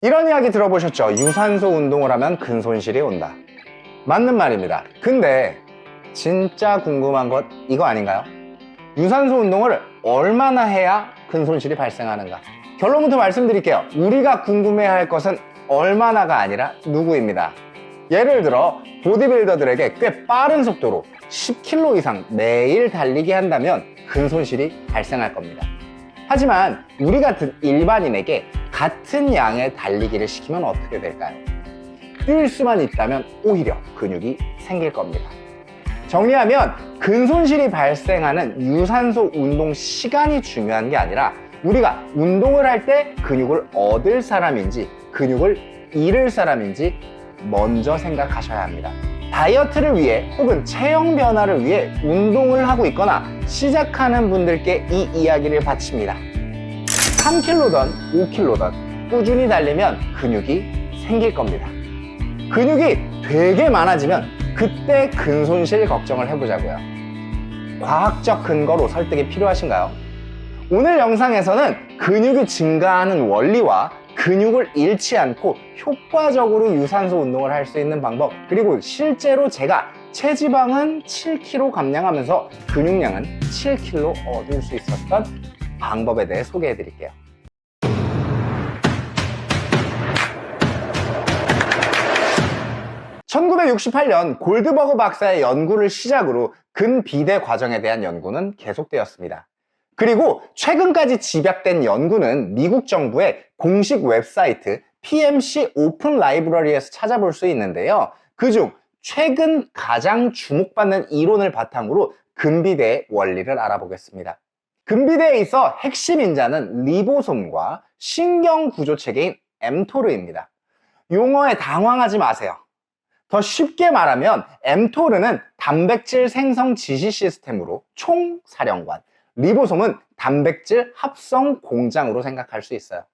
이런 이야기 들어보셨죠? 유산소 운동을 하면 근손실이 온다. 맞는 말입니다. 근데 진짜 궁금한 것 이거 아닌가요? 유산소 운동을 얼마나 해야 근손실이 발생하는가? 결론부터 말씀드릴게요. 우리가 궁금해할 것은 얼마나가 아니라 누구입니다. 예를 들어 보디빌더들에게 꽤 빠른 속도로 10km 이상 매일 달리기 한다면 근손실이 발생할 겁니다. 하지만 우리 같은 일반인에게 같은 양의 달리기를 시키면 어떻게 될까요? 뛸 수만 있다면 오히려 근육이 생길 겁니다. 정리하면 근손실이 발생하는 유산소 운동 시간이 중요한 게 아니라 우리가 운동을 할 때 근육을 얻을 사람인지 근육을 잃을 사람인지 먼저 생각하셔야 합니다. 다이어트를 위해 혹은 체형 변화를 위해 운동을 하고 있거나 시작하는 분들께 이 이야기를 바칩니다. 3kg든 5kg든 꾸준히 달리면 근육이 생길 겁니다. 근육이 되게 많아지면 그때 근손실 걱정을 해보자고요. 과학적 근거로 설득이 필요하신가요? 오늘 영상에서는 근육이 증가하는 원리와 근육을 잃지 않고 효과적으로 유산소 운동을 할 수 있는 방법, 그리고 실제로 제가 체지방은 7kg 감량하면서 근육량은 7kg 얻을 수 있었던 방법에 대해 소개해 드릴게요. (1968년) 골드버그 박사의 연구를 시작으로 근비대 과정에 대한 연구는 계속되었습니다. 그리고 최근까지 집약된 연구는 미국 정부의 공식 웹사이트 PMC 오픈 라이브러리에서 찾아볼 수 있는데요. 그중 최근 가장 주목받는 이론을 바탕으로 근비대의 원리를 알아보겠습니다. 근비대에 있어 핵심 인자는 리보솜과 신경구조체계인 mTOR입니다. 용어에 당황하지 마세요. 더 쉽게 말하면 mTOR는 단백질 생성 지시 시스템으로 총사령관, 리보솜은 단백질 합성 공장으로 생각할 수 있어요.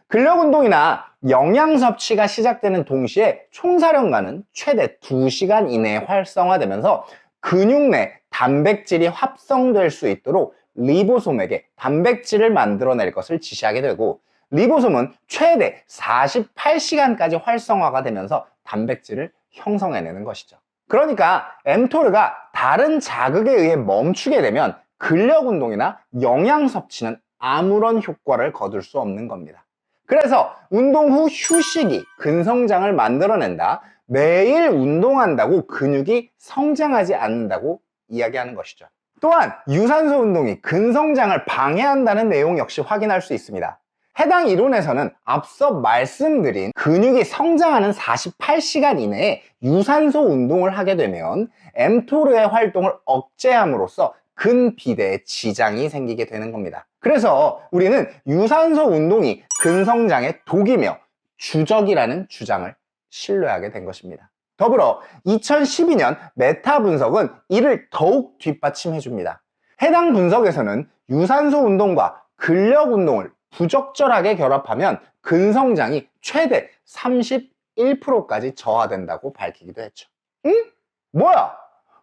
근력운동이나 영양 섭취가 시작되는 동시에 총사령관은 최대 2시간 이내에 활성화되면서 근육 내 단백질이 합성될 수 있도록 리보솜에게 단백질을 만들어낼 것을 지시하게 되고, 리보솜은 최대 48시간까지 활성화가 되면서 단백질을 형성해내는 것이죠. 그러니까 mTOR가 다른 자극에 의해 멈추게 되면 근력운동이나 영양 섭취는 아무런 효과를 거둘 수 없는 겁니다. 그래서 운동 후 휴식이 근성장을 만들어낸다, 매일 운동한다고 근육이 성장하지 않는다고 이야기하는 것이죠. 또한 유산소 운동이 근성장을 방해한다는 내용 역시 확인할 수 있습니다. 해당 이론에서는 앞서 말씀드린 근육이 성장하는 48시간 이내에 유산소 운동을 하게 되면 mTOR의 활동을 억제함으로써 근비대에 지장이 생기게 되는 겁니다. 그래서 우리는 유산소 운동이 근성장의 독이며 주적이라는 주장을 신뢰하게 된 것입니다. 더불어 2012년 메타 분석은 이를 더욱 뒷받침해 줍니다. 해당 분석에서는 유산소 운동과 근력 운동을 부적절하게 결합하면 근성장이 최대 31%까지 저하된다고 밝히기도 했죠. 응? 뭐야?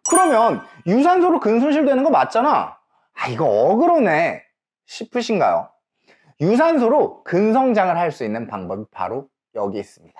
그러면 유산소로 근손실 되는 거 맞잖아. 이거 어그로네 싶으신가요? 유산소로 근성장을 할 수 있는 방법이 바로 여기 있습니다.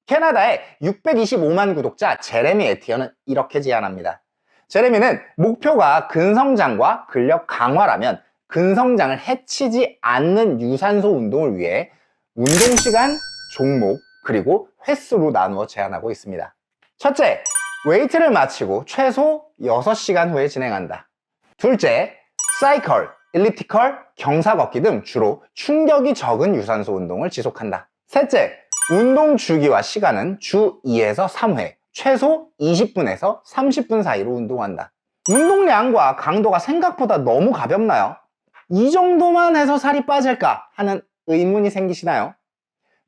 캐나다의 625만 구독자 제레미 에티어는 이렇게 제안합니다. 제레미는 목표가 근성장과 근력 강화라면 근성장을 해치지 않는 유산소 운동을 위해 운동시간, 종목, 그리고 횟수로 나누어 제안하고 있습니다. 첫째, 웨이트를 마치고 최소 6시간 후에 진행한다. 둘째, 사이클, 엘리프티컬, 경사 걷기 등 주로 충격이 적은 유산소 운동을 지속한다. 셋째, 운동 주기와 시간은 주 2에서 3회, 최소 20분에서 30분 사이로 운동한다. 운동량과 강도가 생각보다 너무 가볍나요? 이 정도만 해서 살이 빠질까 하는 의문이 생기시나요?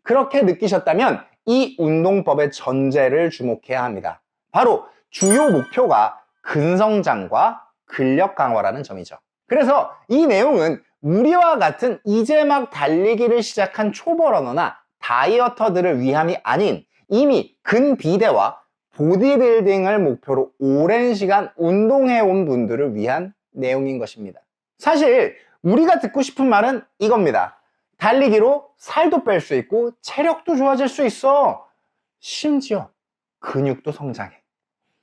그렇게 느끼셨다면 이 운동법의 전제를 주목해야 합니다. 바로 주요 목표가 근성장과 근력 강화라는 점이죠. 그래서 이 내용은 우리와 같은 이제 막 달리기를 시작한 초보 러너나 다이어터들을 위함이 아닌 이미 근비대와 보디빌딩을 목표로 오랜 시간 운동해온 분들을 위한 내용인 것입니다. 사실 우리가 듣고 싶은 말은 이겁니다. 달리기로 살도 뺄 수 있고 체력도 좋아질 수 있어. 심지어 근육도 성장해.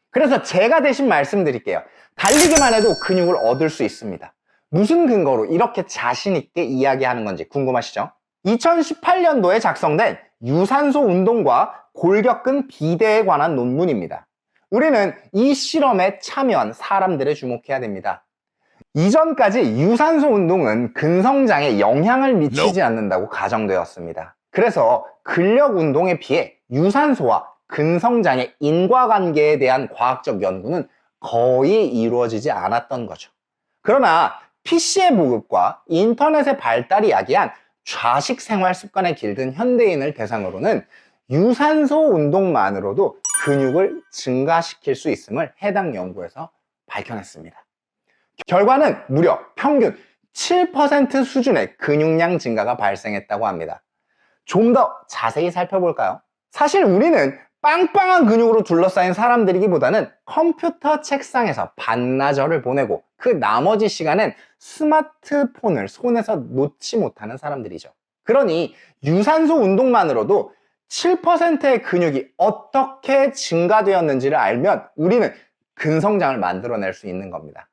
그래서 제가 대신 말씀드릴게요. 달리기만 해도 근육을 얻을 수 있습니다. 무슨 근거로 이렇게 자신 있게 이야기하는 건지 궁금하시죠? 2018년도에 작성된 유산소 운동과 골격근 비대에 관한 논문입니다. 우리는 이 실험에 참여한 사람들에 주목해야 됩니다. 이전까지 유산소 운동은 근성장에 영향을 미치지 않는다고 가정되었습니다. 그래서 근력 운동에 비해 유산소와 근성장의 인과관계에 대한 과학적 연구는 거의 이루어지지 않았던 거죠. 그러나 PC의 보급과 인터넷의 발달이 야기한 좌식 생활 습관에 길든 현대인을 대상으로는 유산소 운동만으로도 근육을 증가시킬 수 있음을 해당 연구에서 밝혀냈습니다. 결과는 무려 평균 7% 수준의 근육량 증가가 발생했다고 합니다. 좀 더 자세히 살펴볼까요? 사실 우리는 빵빵한 근육으로 둘러싸인 사람들이기보다는 컴퓨터 책상에서 반나절을 보내고 그 나머지 시간은 스마트폰을 손에서 놓지 못하는 사람들이죠. 그러니 유산소 운동만으로도 7%의 근육이 어떻게 증가되었는지를 알면 우리는 근성장을 만들어낼 수 있는 겁니다.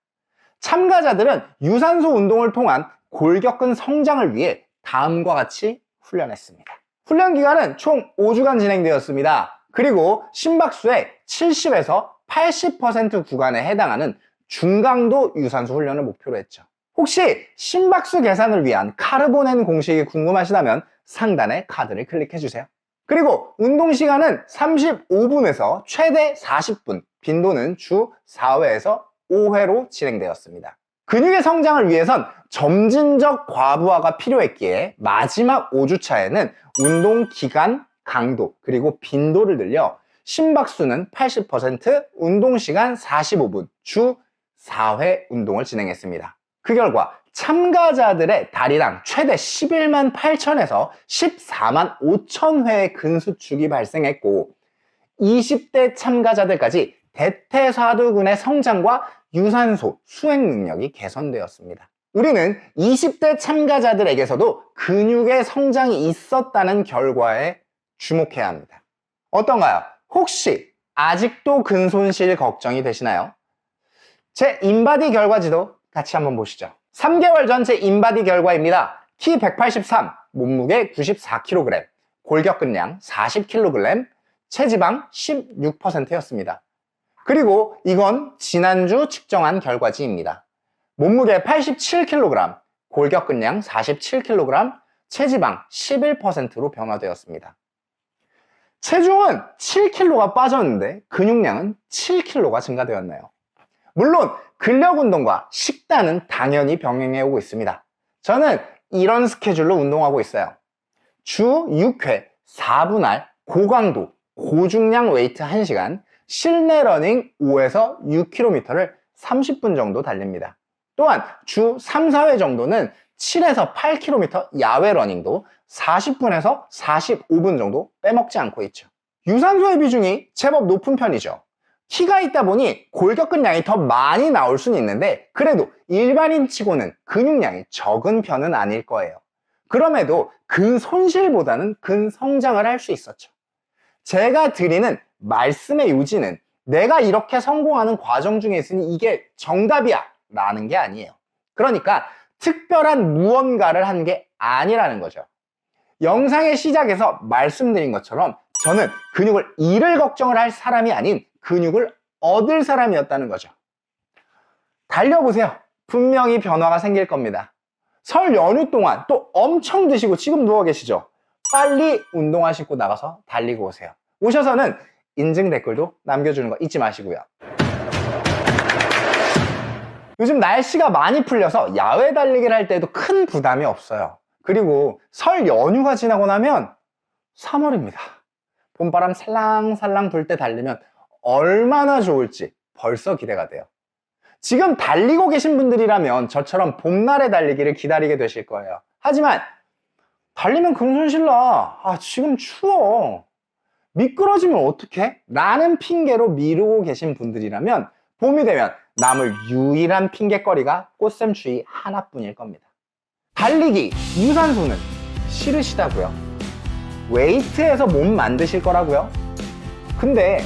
참가자들은 유산소 운동을 통한 골격근 성장을 위해 다음과 같이 훈련했습니다. 훈련 기간은 총 5주간 진행되었습니다. 그리고 심박수의 70에서 80% 구간에 해당하는 중강도 유산소 훈련을 목표로 했죠. 혹시 심박수 계산을 위한 카르보넨 공식이 궁금하시다면 상단의 카드를 클릭해 주세요. 그리고 운동 시간은 35분에서 최대 40분, 빈도는 주 4회에서 5회로 진행되었습니다. 근육의 성장을 위해선 점진적 과부하가 필요했기에 마지막 5주차에는 운동 기간, 강도, 그리고 빈도를 늘려 심박수는 80%, 운동 시간 45분, 주 4회 운동을 진행했습니다. 그 결과 참가자들의 다리당 최대 11만 8천에서 14만 5천 회의 근수축이 발생했고 20대 참가자들까지 대퇴사두근의 성장과 유산소 수행 능력이 개선되었습니다. 우리는 20대 참가자들에게서도 근육의 성장이 있었다는 결과에 주목해야 합니다. 어떤가요? 혹시 아직도 근손실 걱정이 되시나요? 제 인바디 결과지도 같이 한번 보시죠. 3개월 전 제 인바디 결과입니다. 키 183, 몸무게 94kg, 골격근량 40kg, 체지방 16%였습니다. 그리고 이건 지난주 측정한 결과지입니다. 몸무게 87kg, 골격근량 47kg, 체지방 11%로 변화되었습니다. 체중은 7kg가 빠졌는데 근육량은 7kg가 증가되었나요? 물론 근력 운동과 식단은 당연히 병행해 오고 있습니다. 저는 이런 스케줄로 운동하고 있어요. 주 6회 4분할 고강도, 고중량 웨이트 1시간, 실내 러닝 5에서 6km를 30분 정도 달립니다. 또한 주 3, 4회 정도는 7에서 8km 야외 러닝도 40분에서 45분 정도 빼먹지 않고 있죠. 유산소의 비중이 제법 높은 편이죠. 키가 있다 보니 골격근량이 더 많이 나올 수는 있는데 그래도 일반인 치고는 근육량이 적은 편은 아닐 거예요. 그럼에도 근손실보다는 근성장을 할 수 있었죠. 제가 드리는 말씀의 요지는 내가 이렇게 성공하는 과정 중에 있으니 이게 정답이야 라는 게 아니에요. 그러니까 특별한 무언가를 한 게 아니라는 거죠. 영상의 시작에서 말씀드린 것처럼 저는 근육을 잃을 걱정을 할 사람이 아닌 근육을 얻을 사람이었다는 거죠. 달려보세요. 분명히 변화가 생길 겁니다. 설 연휴 동안 또 엄청 드시고 지금 누워 계시죠? 빨리 운동화 신고 나가서 달리고 오세요. 오셔서는 인증 댓글도 남겨주는 거 잊지 마시고요. 요즘 날씨가 많이 풀려서 야외 달리기를 할 때도 큰 부담이 없어요. 그리고 설 연휴가 지나고 나면 3월입니다. 봄바람 살랑살랑 불 때 달리면 얼마나 좋을지 벌써 기대가 돼요. 지금 달리고 계신 분들이라면 저처럼 봄날의 달리기를 기다리게 되실 거예요. 하지만 달리면 근손실 나. 지금 추워. 미끄러지면 어떡해? 라는 핑계로 미루고 계신 분들이라면 봄이 되면 남을 유일한 핑계거리가 꽃샘추위 하나뿐일 겁니다. 달리기, 유산소는 싫으시다고요? 웨이트에서 몸 만드실 거라고요? 근데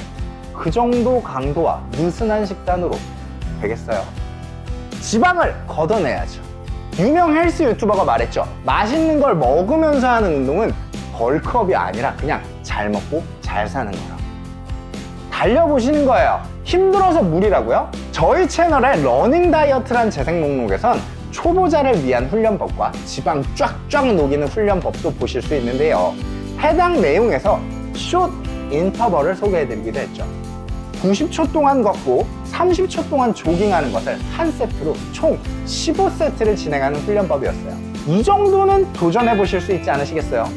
그 정도 강도와 느슨한 식단으로 되겠어요? 지방을 걷어내야죠. 유명 헬스 유튜버가 말했죠. 맛있는 걸 먹으면서 하는 운동은 벌크업이 아니라 그냥 잘 먹고 잘 사는 거라고. 달려보시는 거예요. 힘들어서 무리라고요? 저희 채널의 러닝 다이어트란 재생 목록에선 초보자를 위한 훈련법과 지방 쫙쫙 녹이는 훈련법도 보실 수 있는데요. 해당 내용에서 숏 인터벌을 소개해드리기도 했죠. 90초 동안 걷고 30초 동안 조깅하는 것을 한 세트로 총 15세트를 진행하는 훈련법이었어요. 이 정도는 도전해보실 수 있지 않으시겠어요?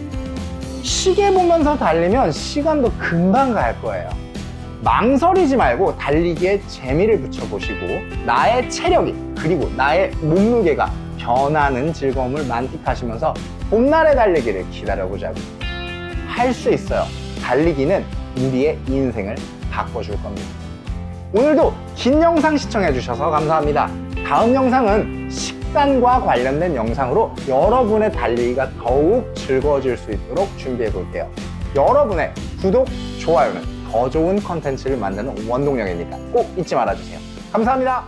시계 보면서 달리면 시간도 금방 갈 거예요. 망설이지 말고 달리기에 재미를 붙여보시고 나의 체력이 그리고 나의 몸무게가 변하는 즐거움을 만끽하시면서 봄날의 달리기를 기다려보자고. 할 수 있어요. 달리기는 우리의 인생을 바꿔줄 겁니다. 오늘도 긴 영상 시청해주셔서 감사합니다. 다음 영상은 식단과 관련된 영상으로 여러분의 달리기가 더욱 즐거워질 수 있도록 준비해 볼게요. 여러분의 구독, 좋아요는 더 좋은 컨텐츠를 만드는 원동력이니까 꼭 잊지 말아주세요. 감사합니다.